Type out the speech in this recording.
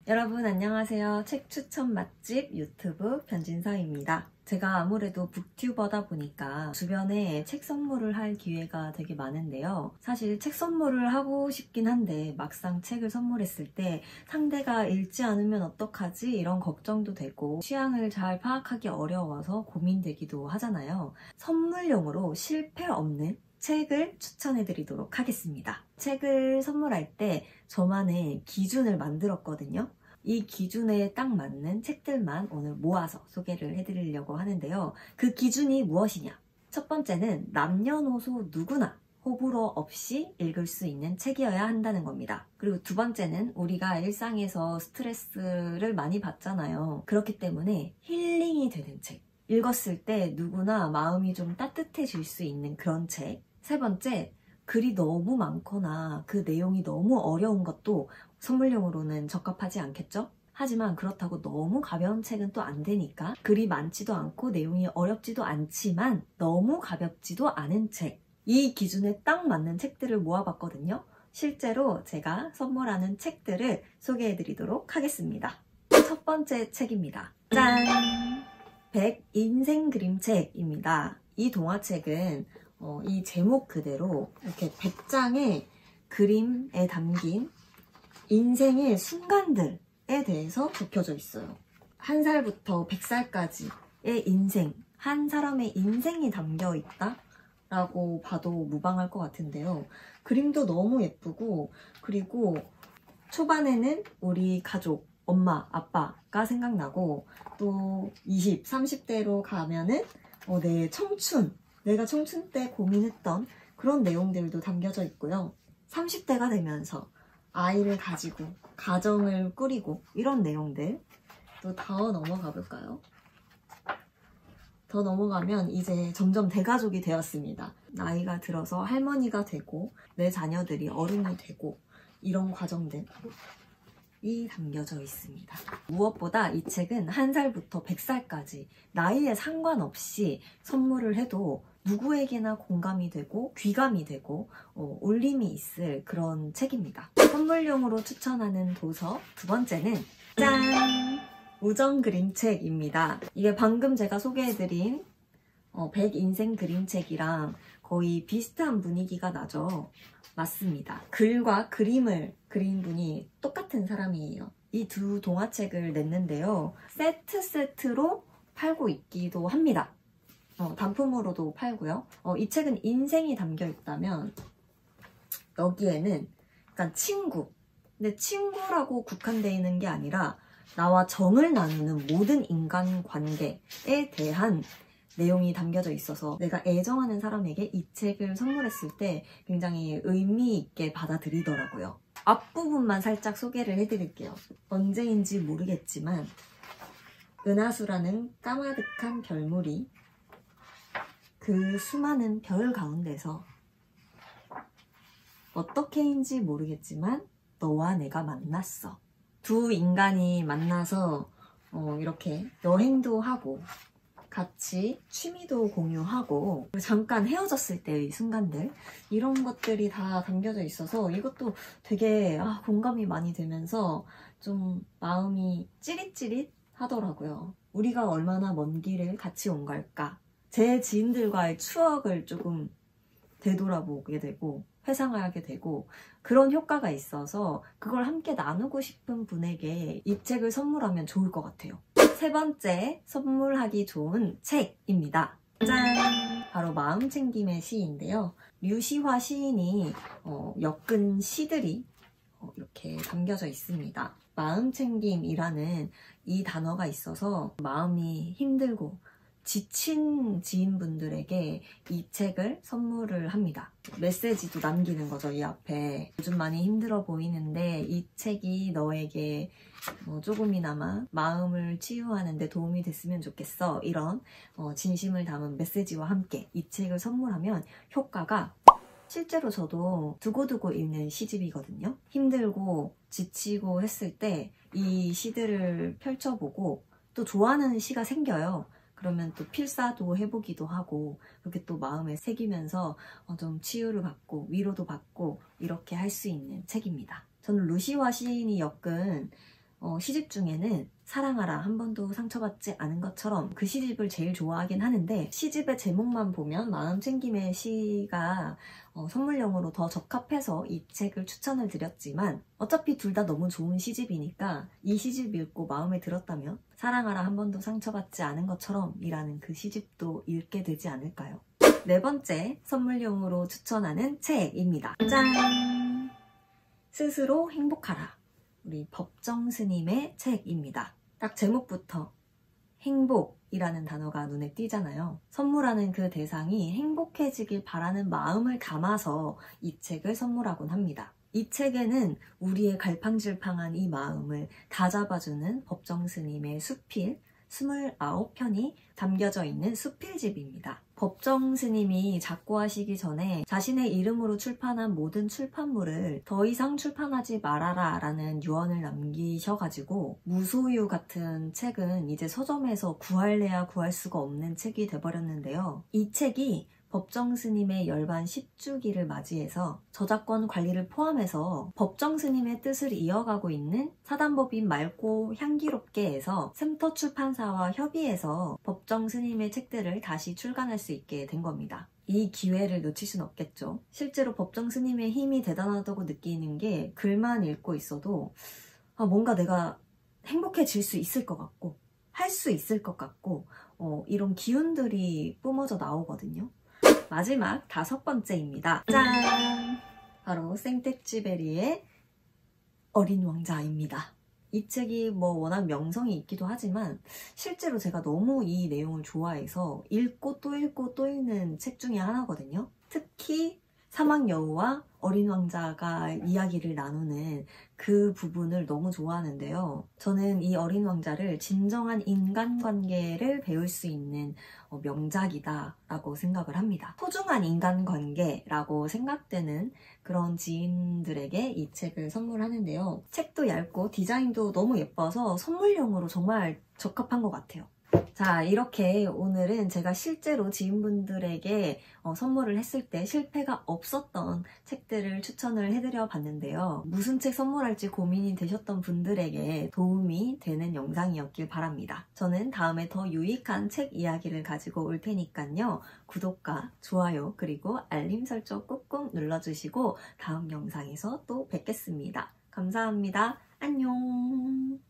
여러분 안녕하세요. 책 추천 맛집 유튜브 변진서입니다. 제가 아무래도 북튜버다 보니까 주변에 책 선물을 할 기회가 되게 많은데요. 사실 책 선물을 하고 싶긴 한데 막상 책을 선물했을 때 상대가 읽지 않으면 어떡하지? 이런 걱정도 되고 취향을 잘 파악하기 어려워서 고민되기도 하잖아요. 선물용으로 실패 없는 책을 추천해드리도록 하겠습니다. 책을 선물할 때 저만의 기준을 만들었거든요. 이 기준에 딱 맞는 책들만 오늘 모아서 소개를 해드리려고 하는데요. 그 기준이 무엇이냐? 첫 번째는 남녀노소 누구나 호불호 없이 읽을 수 있는 책이어야 한다는 겁니다. 그리고 두 번째는 우리가 일상에서 스트레스를 많이 받잖아요. 그렇기 때문에 힐링이 되는 책. 읽었을 때 누구나 마음이 좀 따뜻해질 수 있는 그런 책. 세 번째, 글이 너무 많거나 그 내용이 너무 어려운 것도 선물용으로는 적합하지 않겠죠? 하지만 그렇다고 너무 가벼운 책은 또 안 되니까 글이 많지도 않고 내용이 어렵지도 않지만 너무 가볍지도 않은 책. 이 기준에 딱 맞는 책들을 모아봤거든요. 실제로 제가 선물하는 책들을 소개해드리도록 하겠습니다. 첫 번째 책입니다. 짠! 100 인생 그림책입니다. 이 동화책은 이 제목 그대로 이렇게 100장의 그림에 담긴 인생의 순간들에 대해서 적혀져 있어요. 1살부터 100살까지의 인생, 한 사람의 인생이 담겨 있다라고 봐도 무방할 것 같은데요. 그림도 너무 예쁘고, 그리고 초반에는 우리 가족, 엄마, 아빠가 생각나고, 또 20, 30대로 가면은 내 청춘, 내가 청춘 때 고민했던 그런 내용들도 담겨져 있고요. 30대가 되면서 아이를 가지고 가정을 꾸리고 이런 내용들. 또 더 넘어가 볼까요? 더 넘어가면 이제 점점 대가족이 되었습니다. 나이가 들어서 할머니가 되고 내 자녀들이 어른이 되고 이런 과정들이 담겨져 있습니다. 무엇보다 이 책은 1살부터 100살까지 나이에 상관없이 선물을 해도 누구에게나 공감이 되고 귀감이 되고 울림이 있을 그런 책입니다. 선물용으로 추천하는 도서 두 번째는 짠! 우정 그림책입니다. 이게 방금 제가 소개해드린 100 인생 그림책이랑 거의 비슷한 분위기가 나죠. 맞습니다. 글과 그림을 그린 분이 똑같은 사람이에요. 이 두 동화책을 냈는데요. 세트로 팔고 있기도 합니다. 단품으로도 팔고요. 이 책은 인생이 담겨 있다면 여기에는 약간 친구. 근데 친구라고 국한되어 있는 게 아니라 나와 정을 나누는 모든 인간관계에 대한 내용이 담겨져 있어서 내가 애정하는 사람에게 이 책을 선물했을 때 굉장히 의미 있게 받아들이더라고요. 앞부분만 살짝 소개를 해드릴게요. 언제인지 모르겠지만 은하수라는 까마득한 별물이 그 수많은 별 가운데서 어떻게인지 모르겠지만 너와 내가 만났어. 두 인간이 만나서 이렇게 여행도 하고 같이 취미도 공유하고 잠깐 헤어졌을 때의 순간들 이런 것들이 다 담겨져 있어서 이것도 되게 공감이 많이 되면서 좀 마음이 찌릿찌릿 하더라고요. 우리가 얼마나 먼 길을 같이 온 걸까? 제 지인들과의 추억을 조금 되돌아보게 되고 회상하게 되고 그런 효과가 있어서 그걸 함께 나누고 싶은 분에게 이 책을 선물하면 좋을 것 같아요. 세 번째 선물하기 좋은 책입니다. 짠! 바로 마음챙김의 시인데요. 류시화 시인이 엮은 시들이 이렇게 담겨져 있습니다. 마음챙김이라는 이 단어가 있어서 마음이 힘들고 지친 지인분들에게 이 책을 선물을 합니다. 메시지도 남기는 거죠, 이 앞에. 요즘 많이 힘들어 보이는데 이 책이 너에게 조금이나마 마음을 치유하는 데 도움이 됐으면 좋겠어. 이런 진심을 담은 메시지와 함께 이 책을 선물하면 효과가 실제로 저도 두고두고 읽는 시집이거든요. 힘들고 지치고 했을 때 이 시들을 펼쳐보고 또 좋아하는 시가 생겨요. 그러면 또 필사도 해보기도 하고 그렇게 또 마음에 새기면서 좀 치유를 받고 위로도 받고 이렇게 할 수 있는 책입니다. 저는 루시화 시인이 엮은 시집 중에는 사랑하라 한 번도 상처받지 않은 것처럼 그 시집을 제일 좋아하긴 하는데 시집의 제목만 보면 마음챙김의 시가 선물용으로 더 적합해서 이 책을 추천을 드렸지만 어차피 둘 다 너무 좋은 시집이니까 이 시집 읽고 마음에 들었다면 사랑하라 한 번도 상처받지 않은 것처럼 이라는 그 시집도 읽게 되지 않을까요? 네 번째 선물용으로 추천하는 책입니다. 짠! 스스로 행복하라. 우리 법정 스님의 책입니다. 딱 제목부터 행복이라는 단어가 눈에 띄잖아요. 선물하는 그 대상이 행복해지길 바라는 마음을 담아서 이 책을 선물하곤 합니다. 이 책에는 우리의 갈팡질팡한 이 마음을 다잡아주는 법정 스님의 수필 29편이 담겨져 있는 수필집입니다. 법정 스님이 작고하시기 전에 자신의 이름으로 출판한 모든 출판물을 더 이상 출판하지 말아라 라는 유언을 남기셔가지고 무소유 같은 책은 이제 서점에서 구할래야 구할 수가 없는 책이 돼버렸는데요. 이 책이 법정 스님의 열반 10주기를 맞이해서 저작권 관리를 포함해서 법정 스님의 뜻을 이어가고 있는 사단법인 맑고 향기롭게에서 샘터 출판사와 협의해서 법정 스님의 책들을 다시 출간할 수 있게 된 겁니다. 이 기회를 놓칠 순 없겠죠. 실제로 법정 스님의 힘이 대단하다고 느끼는 게 글만 읽고 있어도 뭔가 내가 행복해질 수 있을 것 같고 할 수 있을 것 같고 이런 기운들이 뿜어져 나오거든요. 마지막 5번째입니다. 짠! 바로 생텍쥐베리의 어린 왕자입니다. 이 책이 워낙 명성이 있기도 하지만 실제로 제가 너무 이 내용을 좋아해서 읽고 또 읽고 또 읽는 책 중에 하나거든요. 특히 사막여우와 어린 왕자가 이야기를 나누는 그 부분을 너무 좋아하는데요. 저는 이 어린 왕자를 진정한 인간관계를 배울 수 있는 명작이다 라고 생각을 합니다. 소중한 인간관계라고 생각되는 그런 지인들에게 이 책을 선물하는데요. 책도 얇고 디자인도 너무 예뻐서 선물용으로 정말 적합한 것 같아요. 자, 이렇게 오늘은 제가 실제로 지인분들에게 선물을 했을 때 실패가 없었던 책들을 추천을 해드려 봤는데요. 무슨 책 선물할지 고민이 되셨던 분들에게 도움이 되는 영상이었길 바랍니다. 저는 다음에 더 유익한 책 이야기를 가지고 올 테니까요. 구독과 좋아요 그리고 알림 설정 꾹꾹 눌러주시고 다음 영상에서 또 뵙겠습니다. 감사합니다. 안녕.